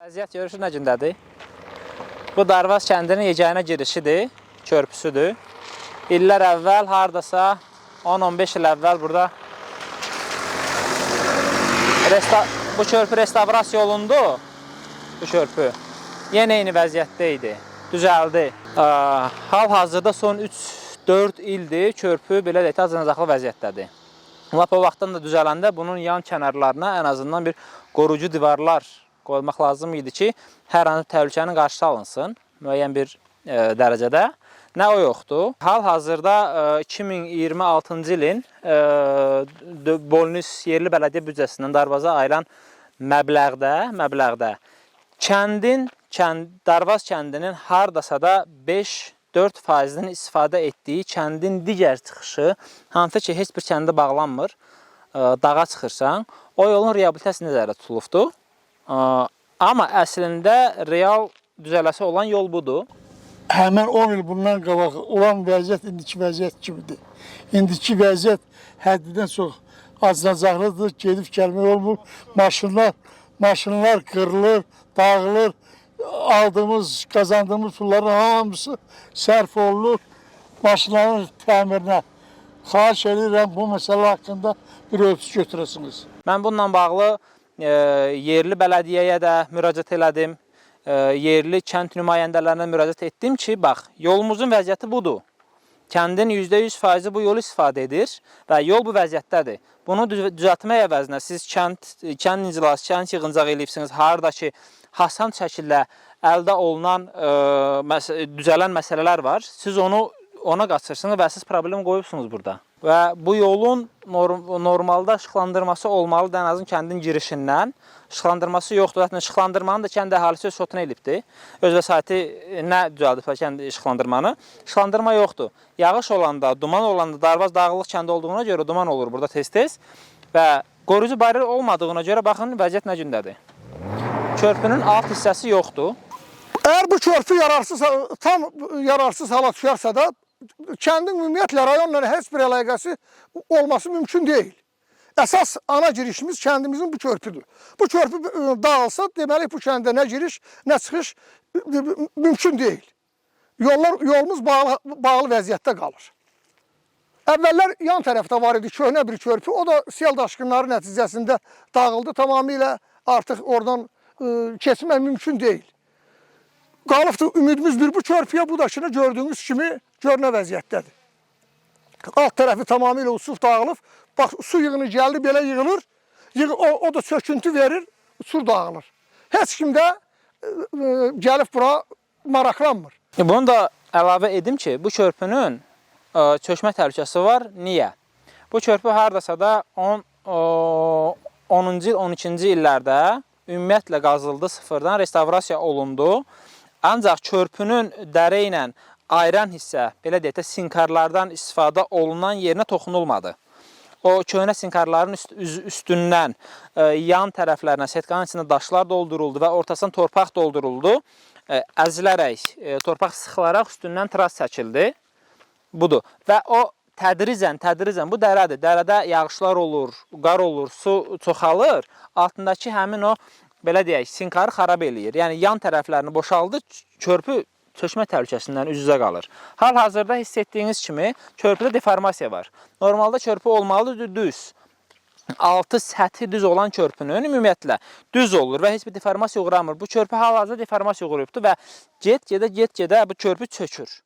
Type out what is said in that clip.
Vəziyyət görürsünüz nə gündədir? Bu Darvaz kəndinin yeganə girişidir, körpüsüdür. İllər əvvəl, hardasa 10-15 il əvvəl burada bu körpü restavrasiya olundu. Bu körpü yenə eyni vəziyyətdə idi, düzəldi. Hal-hazırda son 3-4 ildir körpü belə deyək, acınacaqlı vəziyyətdədir. Lap o vaxtdan da düzələndə bunun yan kənarlarına ən azından bir qorucu divarlar qoymaq lazım idi ki, hər hansı təhlükənin qarşısı alınsın müəyyən bir dərəcədə. Nə o yoxdur. Hal-hazırda 2026-cı ilin Bolnis yerli bələdiyyə büdcəsindən Darvaza ayrılan məbləğdə Darvaz kəndinin hardasa da 5-4%-nin istifadə etdiyi kəndin digər çıxışı, hansı ki, heç bir kəndə bağlanmır, dağa çıxırsan, o yolun reabilitasiyası nəzərdə tutulubdur. Amma əslində real düzələsi olan yol budur. Həmən 10 il bundan qabaq olan vəziyyət indiki vəziyyət kimidir. İndiki vəziyyət həddidən çox acınacaqlıdır, gedib gəlmək olmur. Maşınlar qırılır, dağılır. Aldığımız, qazandığımız pulların hamısı sərf olunur maşınların təmirinə. Xahiş edirəm bu məsələ haqqında bir ölçü götürəsiniz. Mən bununla bağlı yerli bələdiyyəyə də müraciət elədim. Yerli kənd nümayəndələrinə müraciət etdim ki, bax, yolumuzun vəziyyəti budur. Kəndin %100% bu yolu istifadə edir və yol bu vəziyyətdədir. Bunu düzəltmək əvəzinə siz kənd iclası, kənd yığıncaq eləyibsiniz, harada ki, hasan şəkildə əldə olunan, düzələn məsələlər var. Siz ona qaçırsınız və siz problem qoyubsunuz burada. Və bu yolun normalda işıqlandırması olmalıdır, ən azın kəndin girişindən. İşıqlandırması yoxdur. Zaten işıqlandırmanı da kənd əhalisi öz sotuna elibdir. Öz vəsaiti nə düzəldib kənd işıqlandırmanı? İşıqlandırma yoxdur. Yağış olanda, duman olanda, Darvaz dağlıq kəndi olduğuna görə duman olur burada tez-tez. Və qoruyucu baryer olmadığına görə baxın vəziyyət nə gündədir. Körpünün alt hissəsi yoxdur. Əgər bu körpü tam yararsız hala düşərsə də, kəndin ümumiyyətlə rayonla heç bir əlaqəsi olması mümkün deyil. Əsas ana girişimiz kəndimizin bu körpüdür. Bu körpü dağılsa, deməli bu kəndə nə giriş, nə çıxış mümkün deyil. Yolumuz bağlı vəziyyətdə qalır. Əvvəllər yan tərəfdə var idi köhnə bir körpü, o da sel daşqınları nəticəsində dağıldı. Tamamilə artıq oradan keçmək mümkün deyil. Qalıbdır, ümidimiz bir bu körpüyə, bu daşını gördüğünüz kimi görünə vəziyyətdədir. Alt tərəfi tamamilə usuf dağılıb. Bax, su yığını gəldi, belə yığılır. O da çöküntü verir, su dağılır. Heç kim də gəlib bura maraqlanmır. Bunu da əlavə edim ki, bu körpünün çökmə təhlükəsi var. Niyə? Bu körpü hardasa da 10-cu il, 12-ci illərdə ümumiyyətlə qazıldı, sıfırdan restavrasiya olundu. Ancaq körpünün dərə ilə ayıran hissə, belə deyək də, sinkarlardan istifadə olunan yerinə toxunulmadı. O köhnə sinkarların üstündən yan tərəflərinə, setkanın içində daşlar dolduruldu və ortasından torpaq dolduruldu. Əzilərək, torpaq sıxılaraq üstündən tras çəkildi. Budur. Və o tədricən bu dərədir. Dərədə yağışlar olur, qar olur, su çoxalır. Altındakı həmin o, belə deyək, sinkarı xarab eləyir. Yəni, yan tərəflərini boşaldı, körpü çökmə təhlükəsindən üz-üzə qalır. Hal-hazırda hiss etdiyiniz kimi körpüdə deformasiya var. Normalda körpü olmalıdır düz. Altı səthi düz olan körpünün ümumiyyətlə düz olur və heç bir deformasiya uğramır. Bu körpü hal-hazırda deformasiya uğrayıbdır və get-gedə bu körpü çökür.